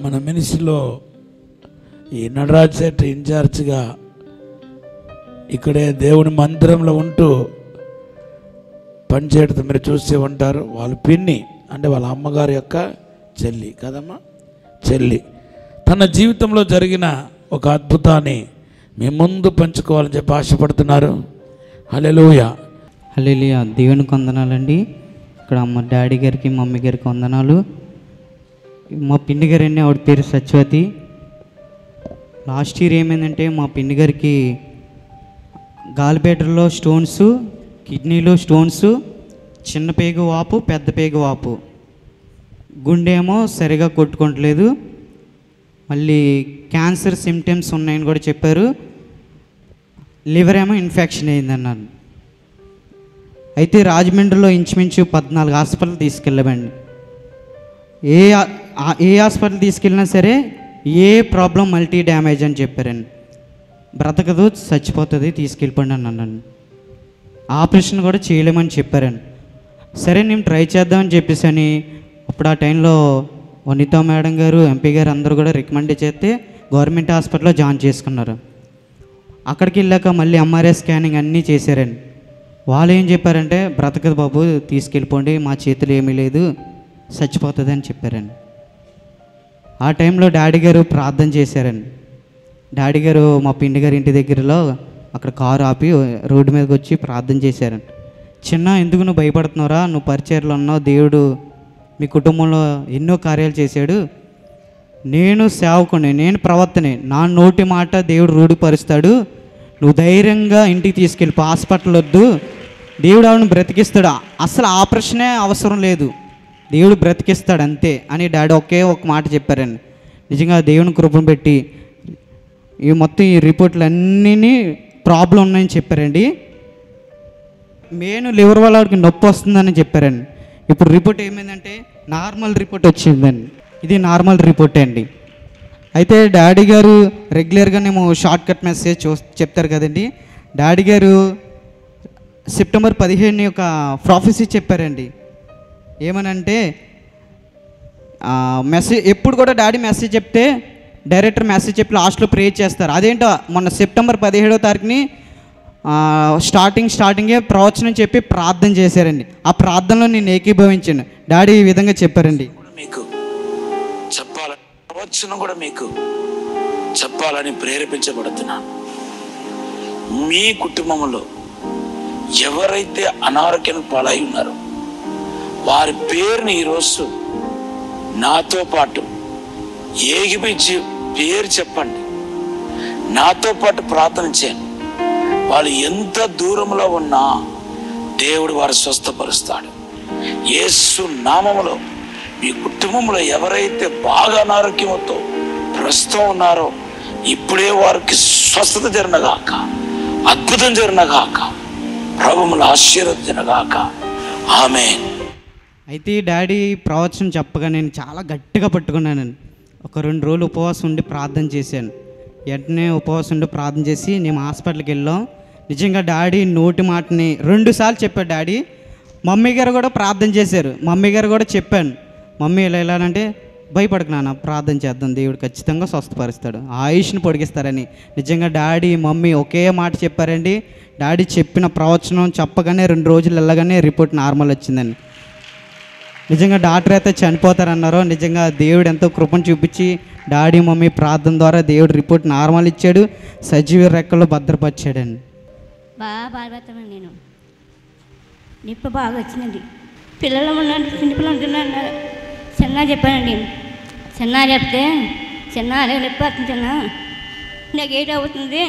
మన మినిస్ట్రీలో ఈ నటరాజ్ సెట్ ఇన్ఛార్జ్గా ఇక్కడే దేవుని మందిరంలో ఉంటూ పనిచేయడం మీరు చూస్తూ ఉంటారు. వాళ్ళ పిన్ని అంటే వాళ్ళ అమ్మగారి యొక్క చెల్లి కదమ్మా, చెల్లి తన జీవితంలో జరిగిన ఒక అద్భుతాన్ని మీ ముందు పంచుకోవాలని చెప్పి ఆశపడుతున్నారు. హల్లెలూయా. హల్లెలూయా. దేవునికి వందనాలండి. ఇక్కడ మా డాడీ గారికి మమ్మీ గారికి వందనాలు. మా పిన్ని గారు అండి, ఆవిడ పేరు సత్యవతి. లాస్ట్ ఇయర్ ఏమైందంటే మా పిన్ని గారికి గాలిపేటలో స్టోన్స్, కిడ్నీలో స్టోన్స్, చిన్న పేగు వాపు, పెద్ద పేగు వాపు, గుండె ఏమో సరిగా కొట్టుకోవట్లేదు, మళ్ళీ క్యాన్సర్ సిమ్టమ్స్ ఉన్నాయని కూడా చెప్పారు, లివర్ ఏమో ఇన్ఫెక్షన్ అయిందన్నారు. అయితే రాజమండ్రిలో ఇంచుమించు 14 హాస్పిటల్ తీసుకెళ్ళామండి. ఏ హాస్పిటల్ తీసుకెళ్ళినా సరే ఏ ప్రాబ్లం మల్టీ డ్యామేజ్ అని చెప్పారండి. బ్రతకదు, చచ్చిపోతుంది, తీసుకెళ్ళిపోండి అని అన్నాను. ఆపరేషన్ కూడా చేయలేమని చెప్పారండి. సరే నేను ట్రై చేద్దామని చెప్పేసి అని అప్పుడు ఆ టైంలో వనితా మేడం గారు, ఎంపీ గారు అందరూ కూడా రికమెండ్ చేస్తే గవర్నమెంట్ హాస్పిటల్లో జాయిన్ చేసుకున్నారు. అక్కడికి వెళ్ళాక మళ్ళీ ఎంఆర్ఐ స్కానింగ్ అన్నీ చేశారండి. వాళ్ళు ఏం చెప్పారంటే బ్రతకదు బాబు, తీసుకెళ్ళిపోండి, మా చేతులు ఏమీ లేదు, చచ్చిపోతుంది అని చెప్పారండి. ఆ టైంలో డాడీ గారు ప్రార్థన చేశారండి. డాడీ గారు మా పిండి గారి ఇంటి దగ్గరలో అక్కడ కారు ఆపి రోడ్డు మీదకి వచ్చి ప్రార్థన చేశారండి. చిన్న, ఎందుకు నువ్వు భయపడుతున్నారా, నువ్వు పరిచర్లో ఉన్నావు, దేవుడు మీ కుటుంబంలో ఎన్నో కార్యాలు చేశాడు, నేను సేవకుని, నేను ప్రవర్తనే, నా నోటి మాట దేవుడు రూఢిపరుస్తాడు, నువ్వు ధైర్యంగా ఇంటికి తీసుకెళ్ళి హాస్పిటల్ వద్దు, దేవుడు ఆవిడని బ్రతికిస్తాడు, అసలు ఆపరేషనే అవసరం లేదు, దేవుడు బ్రతికిస్తాడు అంతే అని డాడీ ఒకే ఒక మాట చెప్పారండి. నిజంగా దేవుని కృపను పెట్టి ఈ మొత్తం ఈ రిపోర్ట్లు అన్నీ ప్రాబ్లం ఉన్నాయని చెప్పారండి. మెయిన్ లివర్ వల్ల వాడికి నొప్పి వస్తుందని చెప్పారండి. ఇప్పుడు రిపోర్ట్ ఏమైందంటే నార్మల్ రిపోర్ట్ వచ్చిందండి. ఇది నార్మల్ రిపోర్టే అండి. అయితే డాడీ గారు రెగ్యులర్గా మేము షార్ట్ కట్ మెసేజ్ చెప్తారు కదండి. డాడీ గారు సెప్టెంబర్ 15 ఒక ప్రాఫెసీ చెప్పారండి. ఏమనంటే మెసేజ్ ఎప్పుడు కూడా డాడీ మెసేజ్ చెప్తే డైరెక్టర్ మెసేజ్ చెప్పి లాస్ట్లో ప్రే చేస్తారు. అదేంటో మొన్న సెప్టెంబర్ 17వ తారీఖుని స్టార్టింగే ప్రవచనం చెప్పి ప్రార్థన చేశారండి. ఆ ప్రార్థనలో నేను ఏకీభవించాను. డాడీ ఈ విధంగా చెప్పారండి. మీకు చెప్పాలని, ప్రవచనం కూడా మీకు చెప్పాలని ప్రేరేపించబడుతున్నాను. మీ కుటుంబంలో ఎవరైతే అనారోగ్యం పాలై ఉన్నారో వారి పేరుని ఈరోజు నాతో పాటు ఏగిపించి పేరు చెప్పండి, నాతో పాటు ప్రార్థన చేయండి. వాళ్ళు ఎంత దూరంలో ఉన్నా దేవుడు వారు స్వస్థపరుస్తాడు. యేసు నామములో మీ కుటుంబంలో ఎవరైతే బాగా అనారోగ్యంతో ప్రస్తుతం ఉన్నారో ఇప్పుడే వారికి స్వస్థత జరినగాక, అద్భుతం జరినగాక, ప్రభువును ఆశీర్వదించనగాక. ఆమేన్. అయితే డాడీ ప్రవచనం చెప్పగా నేను చాలా గట్టిగా పట్టుకున్నానండి. ఒక 2 రోజులు ఉపవాసం ఉండి ప్రార్థన చేశాను. వెంటనే ఉపవాసం ఉండి ప్రార్థన చేసి మేము హాస్పిటల్కి వెళ్ళాం. నిజంగా డాడీ నోటి మాటని 2 సార్లు చెప్పాడు డాడీ. మమ్మీ గారు కూడా ప్రార్థన చేశారు. మమ్మీ గారు కూడా చెప్పాను, మమ్మీ ఇలా అంటే భయపడకు నాన్న, ప్రార్థన చేద్దాం, దేవుడు ఖచ్చితంగా స్వస్థపరుస్తాడు, ఆయుష్ని పొడిగిస్తారని. నిజంగా డాడీ మమ్మీ ఒకే మాట చెప్పారండి. డాడీ చెప్పిన ప్రవచనం చెప్పగానే 2 రోజులు వెళ్ళగానే రిపోర్ట్ నార్మల్ వచ్చిందండి. నిజంగా డాక్టర్ అయితే చనిపోతారన్నారో, నిజంగా దేవుడు ఎంతో కృపను చూపించి డాడీ మమ్మీ ప్రార్థన ద్వారా దేవుడు రిపోర్ట్ నార్మల్ ఇచ్చాడు, సజీవ రెక్కల్లో భద్రపరిచాడండి. బాగా బాధపడతామండి. నేను నిప్పు బాగా వచ్చిందండి. పిల్లలు ఉన్నాడు, చిన్నపిల్లలు ఉంటున్నారు. చిన్న చెప్పానండి, చిన్న చెప్తే చిన్న అదే నొప్పి వస్తుంది, చిన్న నాకు ఏటి అవుతుంది,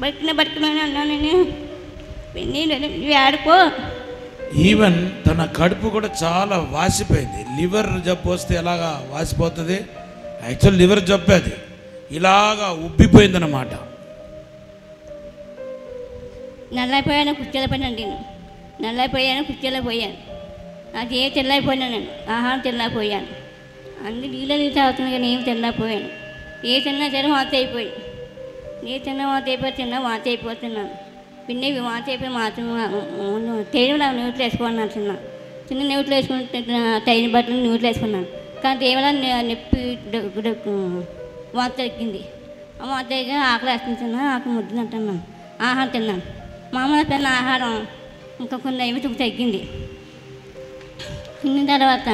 బతికిన అన్నానని నేను ఆడుకో. ఈవెన్ తన కడుపు కూడా చాలా వాసిపోయింది. లివర్ జబ్బు వస్తే ఎలాగా వాసిపోతుంది, యాక్చువల్ లివర్ జబ్బు అది, ఇలాగా ఉబ్బిపోయిందన్నమాట. నల్లైపోయాను, కుర్చీలో పోయానండి. నల్లైపోయాను, కుర్చీలో పోయాను. అది ఏ తెల్లైపోయినాను, నేను ఆహారం తెల్లైపోయాను. అన్ని నీళ్ళు తాగుతున్నాను కానీ ఏం తెల్లైపోయాను. ఏ తిన్నా సరే వాంతి అయిపోయి, ఏ తిన్నా వాంతి అయిపోయి, తిన్నా వాంతి అయిపోతున్నాను. పిన్ని వాంతి అయిపోయి మాత్రం తేనె నోట్లో వేసుకున్నాను. చిన్న నోట్లో వేసుకుంటే తైన బట్టలు నోట్లో వేసుకున్నాను. కానీ దేవుళ్ళ నొప్పి వాంత ఎక్కింది. ఆ వాంత ఎక్కి ఆకలి వేస్తుంది చిన్న ఆకలి ముద్దు తింటున్నాను, ఆహారం తిన్నాను. మామూలు తిన్న ఆహారం ఇంకా కొన్ని ఏమి తగ్గింది. తిన్న తర్వాత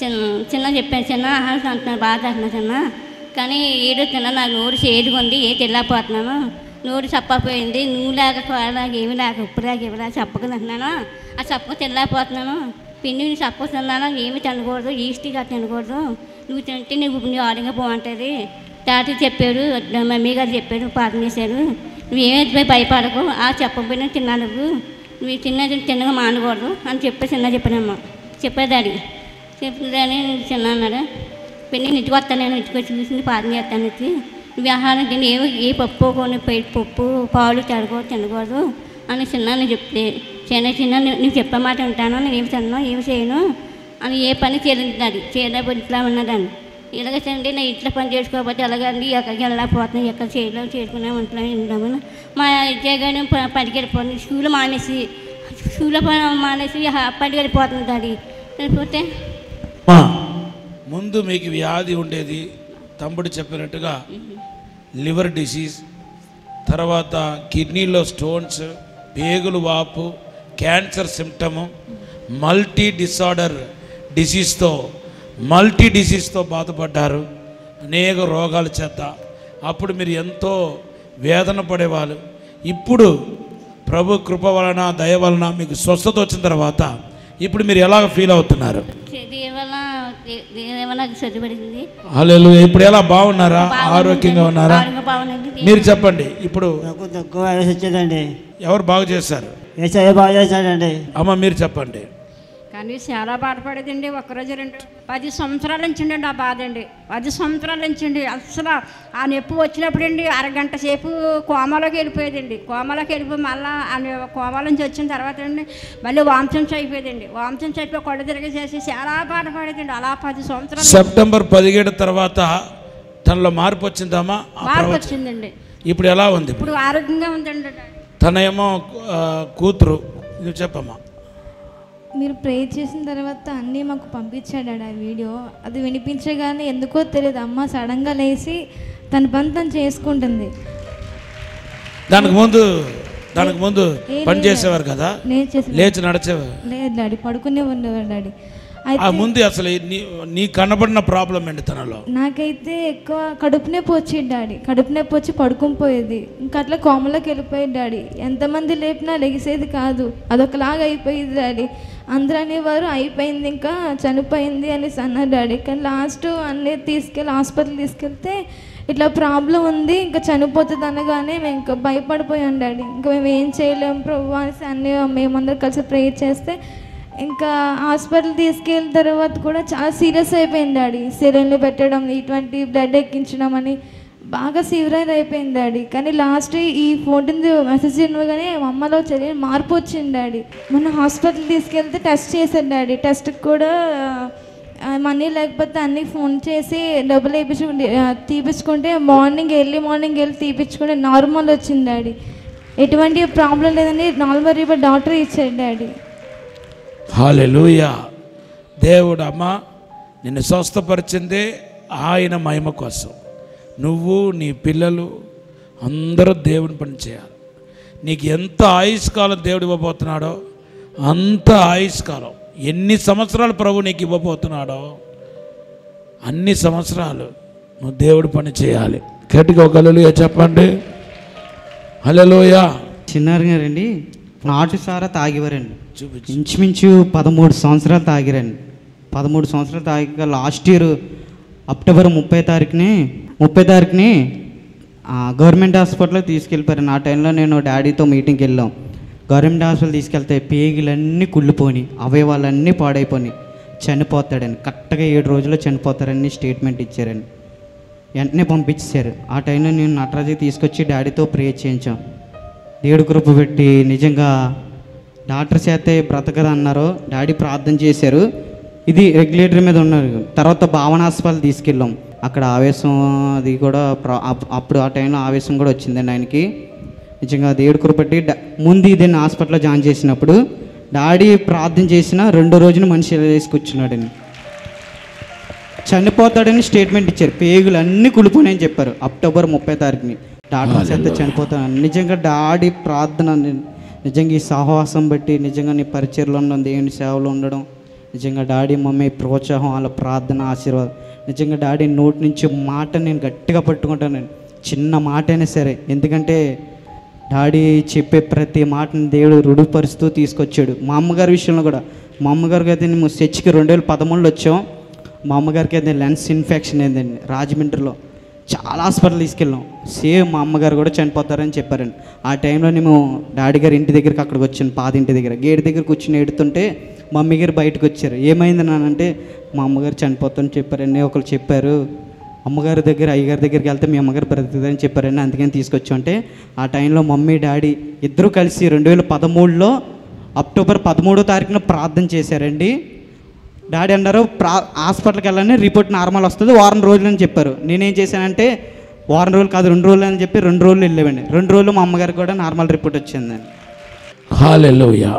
చిన్న చెప్పాను, చిన్న ఆహారం తింటున్నాను, బాగా తింటున్నాను చిన్న, కానీ ఏదో తిన్నా నాకు నోరు చేదుగా ఉంది, ఏ తినలేకపోతున్నాను, నోరు చప్పపోయింది, నువ్వు లేక కూరలాగా ఏమి లేక ఉప్పులాగా ఇవ్వలేక చప్పగా తింటున్నాను, ఆ చప్పగా తినలేకపోతున్నాను, పిండి నువ్వు చప్పగా తిన్నాను, ఏమి తినకూడదు, ఈస్టీగా తినకూడదు, నువ్వు తింటే నీ ఆరోగ్యంగా బాగుంటుంది. తాతయ్య చెప్పాడు, మమ్మీ గారు చెప్పాడు, పాఠం చేశారు, నువ్వేమైతే భయపడకు, ఆ చెప్పకపోయినా తిన్నాను, నువ్వు తిన్నగా మానకూడదు అని చెప్పానమ్మ. చెప్పేదాడి చెప్పేదాన్ని చిన్న అన్నాడు. పెళ్ళి ఇంటికి వస్తాను, నేను ఇంటికి వచ్చి చూసి పాఠం చేస్తాను వచ్చి, నువ్వు ఆహారం తిని ఏ పప్పు కొని పప్పు పాలు తినకూడదు అని చిన్న చెప్తే, చిన్న నువ్వు చెప్పే మాట ఉంటాను, నేను ఏమి తిన్నాను ఏమి చేయను అని ఏ పని చేయలేదు. చేయలేకపోతే ఇట్లా ఉన్నదాన్ని, ఇలాగ చండి నేను ఇట్లా పని చేసుకోకపోతే ఎలాగండి, ఎక్కడికి వెళ్ళకపోతున్నాను, ఎక్కడ చేయలేము, చేసుకునే ఇంట్లో ఉంటాము. మా ఉద్యోగాన్ని పనికి వెళ్ళిపోతుంది, స్కూల్ మానేసి పనికి వెళ్ళిపోతుంది డాడీ. వెళ్ళిపోతే ముందు మీకు వ్యాధి ఉండేది, తమ్ముడు చెప్పినట్టుగా లివర్ డిసీజ్, తర్వాత కిడ్నీలో స్టోన్స్, పేగులు వాపు, క్యాన్సర్ సిమ్టము, మల్టీ డిసీజ్తో బాధపడ్డారు, అనేక రోగాల చేత. అప్పుడు మీరు ఎంతో వేదన పడేవాళ్ళు. ఇప్పుడు ప్రభు కృప వలన దయ వలన మీకు స్వస్థత వచ్చిన తర్వాత ఇప్పుడు మీరు ఎలాగ ఫీల్ అవుతున్నారు? హల్లెలూయా. ఇప్పుడు ఎలా బాగున్నారా? ఆరోగ్యంగా ఉన్నారా? మీరు చెప్పండి. ఇప్పుడు తక్కువ వయసు వచ్చేదండి. ఎవరు బాగు చేశారు? బాగా చేశాడండి. అమ్మ మీరు చెప్పండి. కానీ చాలా బాధపడేదండి. ఒక్కరోజు 10 సంవత్సరాల నుంచి అండి ఆ బాధ అండి. 10 సంవత్సరాల నుంచి అండి. అసలు ఆ నొప్పి వచ్చినప్పుడు అండి అరగంట సేపు కోమాలోకి వెళ్ళిపోయేదండి. కోమాలోకి వెళ్ళిపోయి మళ్ళీ ఆ కోమాల నుంచి వచ్చిన తర్వాత అండి మళ్ళీ వాంఛన్స్ అయిపోయేదండి. వాంఛన్స్ అయిపోయి కొడ తిరిగేసేసి చాలా బాధపడేదండి. అలా 10 సంవత్సరాలు. సెప్టెంబర్ 17 తర్వాత తనలో మార్పు వచ్చిందమ్మా? మార్పు వచ్చిందండి. ఇప్పుడు ఎలా ఉంది? ఇప్పుడు ఆరోగ్యంగా ఉందండి. తన ఏమో కూతురు. నువ్వు చెప్పమ్మా. మీరు ప్రే చేసిన తర్వాత అన్నీ మాకు పంపించాడు ఆ వీడియో. అది వినిపించగానే ఎందుకో తెలియదు అమ్మ సడన్గా లేచి తన పని తను చేసుకుంటుంది. దానికి ముందు పని చేసేవారు కదా, లేచి నడిచేవారు? లేదు డాడీ, పడుకునే ఉండేవారు డాడీ. ముందు అసలు నీ కనబడిన ప్రాబ్లం ఏంటి తనలో? నాకైతే ఎక్కువ కడుపు నొప్పి వచ్చేది డాడీ. కడుపు నొప్పి వచ్చి పడుకుని పోయేది. ఇంకా అట్లా కోమలోకి వెళ్ళిపోయేది డాడీ. ఎంతమంది లేపినా లెగిసేది కాదు. అదొకలాగా అయిపోయేది డాడీ. అందరూ అనేవారు అయిపోయింది ఇంకా చనిపోయింది అనేసి అన్నారు డాడీ. కానీ లాస్ట్ అన్నీ హాస్పిటల్ తీసుకెళ్తే ఇట్లా ప్రాబ్లం ఉంది ఇంకా చనిపోతుంది అనగానే మేము ఇంకా భయపడిపోయాం డాడీ. ఇంకా మేము ఏం చేయలేము ప్రభు అనేసి అన్నీ మేమందరం కలిసి ప్రేయర్ చేస్తే ఇంకా హాస్పిటల్ తీసుకెళ్ళిన తర్వాత కూడా చాలా సీరియస్ అయిపోయింది డాడీ. సిలిండర్లు పెట్టడం, ఇటువంటి బ్లడ్ ఎక్కించడం అని బాగా సివియర్ అయిపోయింది డాడీ. కానీ లాస్ట్ ఈ 14th మెసేజ్ ఇవ్వగానే మా అమ్మలో తెలియని మార్పు వచ్చింది డాడీ. మొన్న హాస్పిటల్ తీసుకెళ్తే టెస్ట్ చేశారు డాడీ. టెస్ట్కి కూడా మనీ లేకపోతే అన్నీ ఫోన్ చేసి డబ్బులు తీపించుకుంటే ఎర్లీ మార్నింగ్ వెళ్ళి తీపించుకుంటే నార్మల్ వచ్చింది డాడీ. ఎటువంటి ప్రాబ్లం లేదని నార్మల్ రిపోర్ట్ డాక్టర్ ఇచ్చాడు డాడీ. హల్లెలూయా. దేవుడు అమ్మ నిన్ను స్వస్థపరిచిందే ఆయన మహిమ కోసం. నువ్వు నీ పిల్లలు అందరూ దేవుని పని చేయాలి. నీకు ఎంత ఆయుష్కాలం దేవుడు ఇవ్వబోతున్నాడో అంత ఆయుష్కాలం, ఎన్ని సంవత్సరాలు ప్రభు నీకు ఇవ్వబోతున్నాడో అన్ని సంవత్సరాలు నువ్వు దేవుడి పని చేయాలి. గట్టిగా ఒక హల్లెలూయా చెప్పండి. హల్లెలూయా. చిన్నారు గారండి నాటు సారా తాగేవారండి. ఇంచుమించు 13 సంవత్సరాలు తాగారండి. 13 సంవత్సరాలు తాగాక లాస్ట్ ఇయర్ అక్టోబర్ 30 తారీఖుని గవర్నమెంట్ హాస్పిటల్కి తీసుకెళ్ళిపోయారు. ఆ టైంలో నేను డాడీతో మీటింగ్కి వెళ్ళాం. గవర్నమెంట్ హాస్పిటల్ తీసుకెళ్తే పేగులన్నీ కుళ్ళిపోయి అవయవాలన్నీ పాడైపోయి చనిపోతాడని, కరెక్ట్గా 7 రోజుల్లో చనిపోతారని స్టేట్మెంట్ ఇచ్చారండి. వెంటనే పంపించారు. ఆ టైంలో నేను నటరాజుకి తీసుకొచ్చి డాడీతో ప్రేయర్ చేయించాం. దేవుడు కృప పెట్టి నిజంగా డాక్టర్ చేతే బ్రతకదు అన్నారు. డాడీ ప్రార్థన చేశారు. ఇది రెగ్యులేటర్ మీద ఉన్నారు. తర్వాత భావన హాస్పిటల్ తీసుకెళ్ళాం. అక్కడ ఆవేశం అది కూడా అప్పుడు ఆ టైంలో ఆవేశం కూడా వచ్చిందండి ఆయనకి. నిజంగా దేవుడు కృప పెట్టి ముందు ఇదేనా హాస్పిటల్లో జాయిన్ చేసినప్పుడు డాడీ ప్రార్థన చేసిన 2వ రోజున మనిషి వేసి కూర్చున్నాడండి. చనిపోతాడని స్టేట్మెంట్ ఇచ్చారు. పేగులు అన్నీ కులిపోయినాయని చెప్పారు. అక్టోబర్ 30 తారీఖుని డాక్టర్స్ అయితే చనిపోతాను. నిజంగా డాడీ ప్రార్థన, నిజంగా ఈ సహవాసం బట్టి, నిజంగా నీ పరిచయలో ఉండడం, దేవుని సేవలో ఉండడం, నిజంగా డాడీ మమ్మీ ప్రోత్సాహం, వాళ్ళ ప్రార్థన ఆశీర్వాదం, నిజంగా డాడీ నోటి నుంచి మాట నేను గట్టిగా పట్టుకుంటాను. చిన్న మాట అయినా సరే, ఎందుకంటే డాడీ చెప్పే ప్రతి మాటని దేవుడు రుడుపరుస్తూ తీసుకొచ్చాడు. మా అమ్మగారి విషయంలో కూడా, మా అమ్మగారికి అయితే మేము చర్చికి 2013లో వచ్చాం. మా అమ్మగారికి అయితే లెన్స్ ఇన్ఫెక్షన్ అయిందండి రాజమండ్రిలో. చాలా హాస్పిటల్ తీసుకెళ్ళాం. సేమ్ మా అమ్మగారు కూడా చనిపోతారని చెప్పారండి. ఆ టైంలో మేము డాడీ గారి ఇంటి దగ్గరికి అక్కడికి వచ్చాను. పాత ఇంటి దగ్గర గేట్ దగ్గర కూర్చుని ఎడుతుంటే మమ్మీ గారు బయటకు వచ్చారు. ఏమైంది నానంటే మా అమ్మగారు చనిపోతారని చెప్పారండి. ఒకరు చెప్పారు, అమ్మగారి దగ్గర అయ్యగారి దగ్గరికి వెళ్తే మీ అమ్మగారు బ్రతుకుతుందని చెప్పారండి, అందుకని తీసుకొచ్చామంటే ఆ టైంలో మమ్మీ డాడీ ఇద్దరూ కలిసి 2013లో అక్టోబర్ 13వ తారీఖున ప్రార్థన చేశారండి. డాడీ అన్నారు హాస్పిటల్కి వెళ్ళని రిపోర్ట్ నార్మల్ వస్తుంది, వారం రోజులు అని చెప్పారు. నేనేం చేశానంటే వారం రోజులు కాదు 2 రోజులు అని చెప్పి 2 రోజులు వెళ్ళామండి. 2 రోజులు మా అమ్మగారికి కూడా నార్మల్ రిపోర్ట్ వచ్చిందండి. హల్లెలూయా.